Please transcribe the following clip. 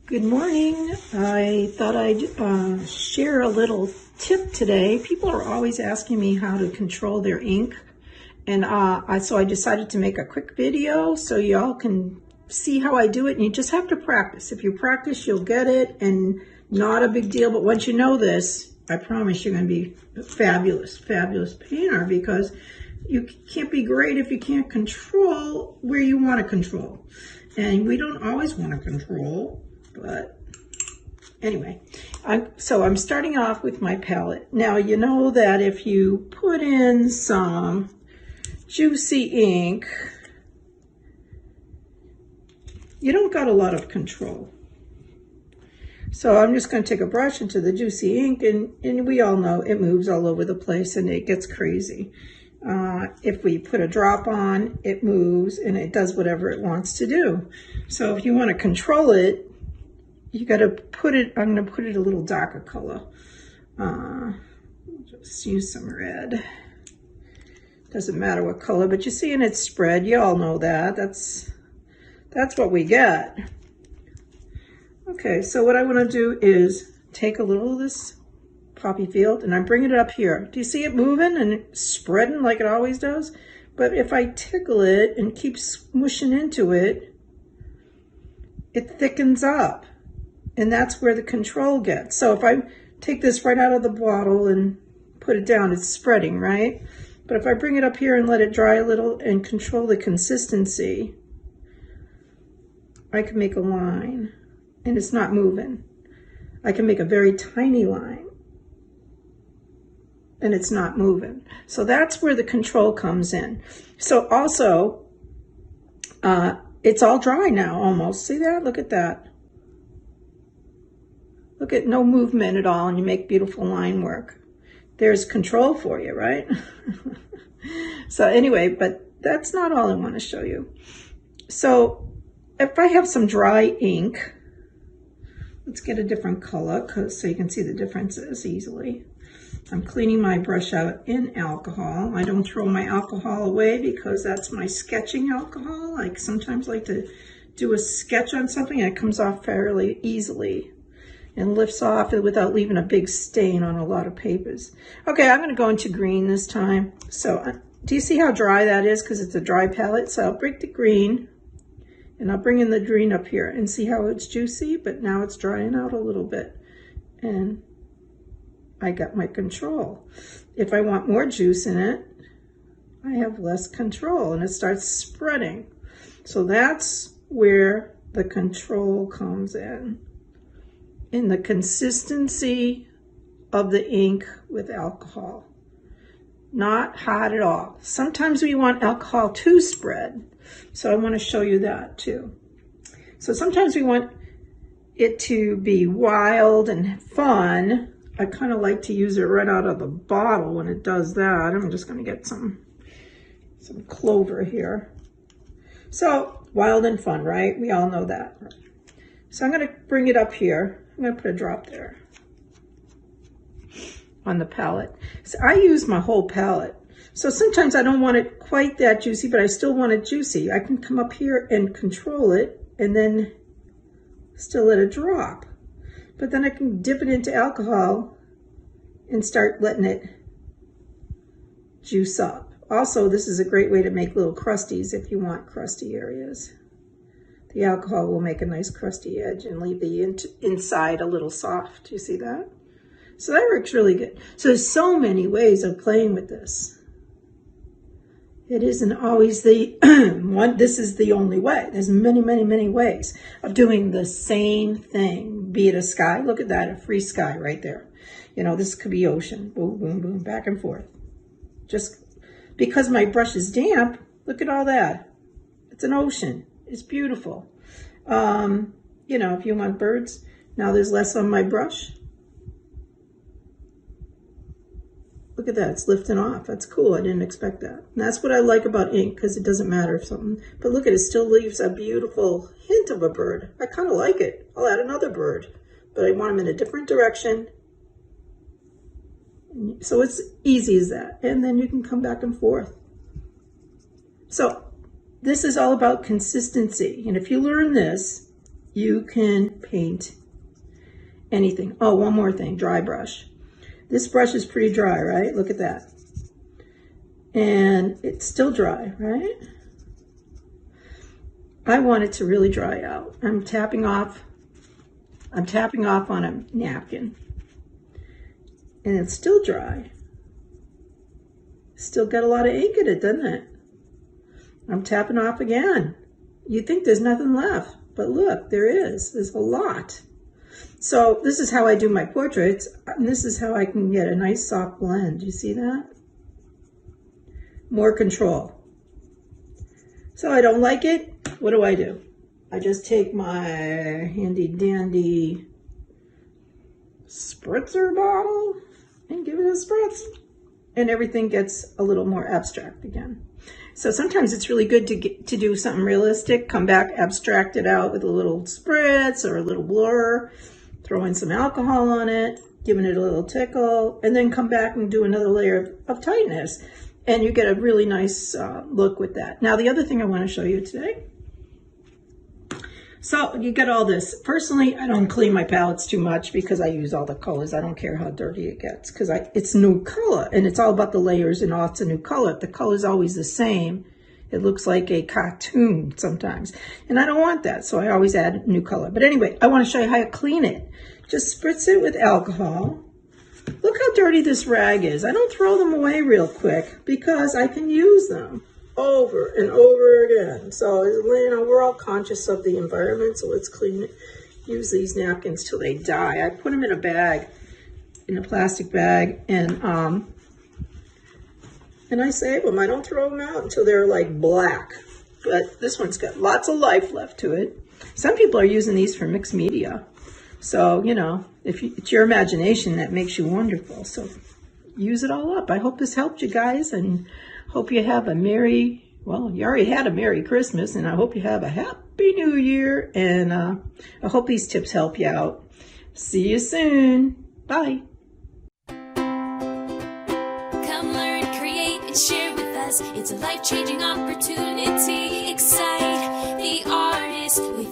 Good morning. I thought I'd share a little tip today. People are always asking me how to control their ink, and so I decided to make a quick video so y'all can see how I do it. And you just have to practice. If you practice, you'll get it, and not a big deal. But once you know this, I promise you're going to be a fabulous painter, because you can't be great if you can't control where you want to control. And we don't always want to control. But anyway, I'm starting off with my palette. Now, you know that if you put in some juicy ink, you don't got a lot of control. So I'm just going to take a brush into the juicy ink, and we all know it moves all over the place and it gets crazy. If we put a drop on, it moves and it does whatever it wants to do. So if you want to control it, you got to put it, I'm going to put it a little darker color. Just use some red. Doesn't matter what color, but you see in its spread, you all know that. That's what we get. Okay, so what I want to do is take a little of this poppy field and I'm bringing it up here. Do you see it moving and spreading like it always does? But if I tickle it and keep smushing into it, it thickens up. And that's where the control gets. So if I take this right out of the bottle and put it down, it's spreading, right? But if I bring it up here and let it dry a little and control the consistency, I can make a line and it's not moving. I can make a very tiny line and it's not moving. So that's where the control comes in. So also, it's all dry now almost. See that? Look at that. Look at no movement at all, and you make beautiful line work. There's control for you, right? So anyway, but that's not all I want to show you. So if I have some dry ink, let's get a different color so you can see the differences easily. I'm cleaning my brush out in alcohol. I don't throw my alcohol away because that's my sketching alcohol. I sometimes like to do a sketch on something and it comes off fairly easily and lifts off without leaving a big stain on a lot of papers. Okay, I'm gonna go into green this time. So do you see how dry that is? Because it's a dry palette. So I'll break the green and I'll bring in the green up here and see how it's juicy, but now it's drying out a little bit. And I got my control. If I want more juice in it, I have less control and it starts spreading. So that's where the control comes in the consistency of the ink with alcohol. Not hot at all. Sometimes we want alcohol to spread, so I want to show you that too. So sometimes we want it to be wild and fun. I kind of like to use it right out of the bottle when it does that. I'm just going to get some clover here. So wild and fun, right? We all know that. So I'm going to bring it up here. I'm going to put a drop there on the palette. So I use my whole palette. So sometimes I don't want it quite that juicy, but I still want it juicy. I can come up here and control it and then still let it drop. But then I can dip it into alcohol and start letting it juice up. Also, this is a great way to make little crusties if you want crusty areas. The alcohol will make a nice crusty edge and leave the inside a little soft. You see that? So that works really good. So there's so many ways of playing with this. It isn't always the one, this is the only way. There's many ways of doing the same thing. Be it a sky, look at that, a free sky right there. You know, this could be ocean, boom, boom, boom, back and forth. Just because my brush is damp, look at all that. It's an ocean. It's beautiful. You know, if you want birds, now there's less on my brush. Look at that, it's lifting off. That's cool, I didn't expect that. And that's what I like about ink, because it doesn't matter if something, but look at it, still leaves a beautiful hint of a bird. I kind of like it. I'll add another bird, but I want them in a different direction. So it's easy as that. And then you can come back and forth. So this is all about consistency. And if you learn this, you can paint anything. Oh, one more thing, dry brush. This brush is pretty dry, right? Look at that. And it's still dry, right? I want it to really dry out. I'm tapping off on a napkin. And it's still dry. Still got a lot of ink in it, doesn't it? I'm tapping off again. You think there's nothing left, but look, there is. There's a lot. So this is how I do my portraits, and this is how I can get a nice soft blend. You see that? More control. So I don't like it. What do? I just take my handy dandy spritzer bottle and give it a spritz. And everything gets a little more abstract again. So sometimes it's really good to do something realistic, come back, abstract it out with a little spritz or a little blur, throw in some alcohol on it, giving it a little tickle, and then come back and do another layer of tightness. And you get a really nice look with that. Now, the other thing I want to show you today. So you get all this. Personally, I don't clean my palettes too much because I use all the colors. I don't care how dirty it gets because it's new color and it's all about the layers and all. It's a new color. If the color's always the same, it looks like a cartoon sometimes. And I don't want that, so I always add new color. But anyway, I want to show you how to clean it. Just spritz it with alcohol. Look how dirty this rag is. I don't throw them away real quick because I can use them over and over again. So, you know, we're all conscious of the environment, so let's clean it. Use these napkins till they die. I put them in a bag, in a plastic bag, and I save them. I don't throw them out until they're like black. But this one's got lots of life left to it. Some people are using these for mixed media. So, you know, it's your imagination that makes you wonderful. So use it all up. I hope this helped you guys, and hope you have a you already had a Merry Christmas, and I hope you have a Happy New Year, and I hope these tips help you out. See you soon. Bye. Come learn, create, and share with us. It's a life-changing opportunity. Excite the artist with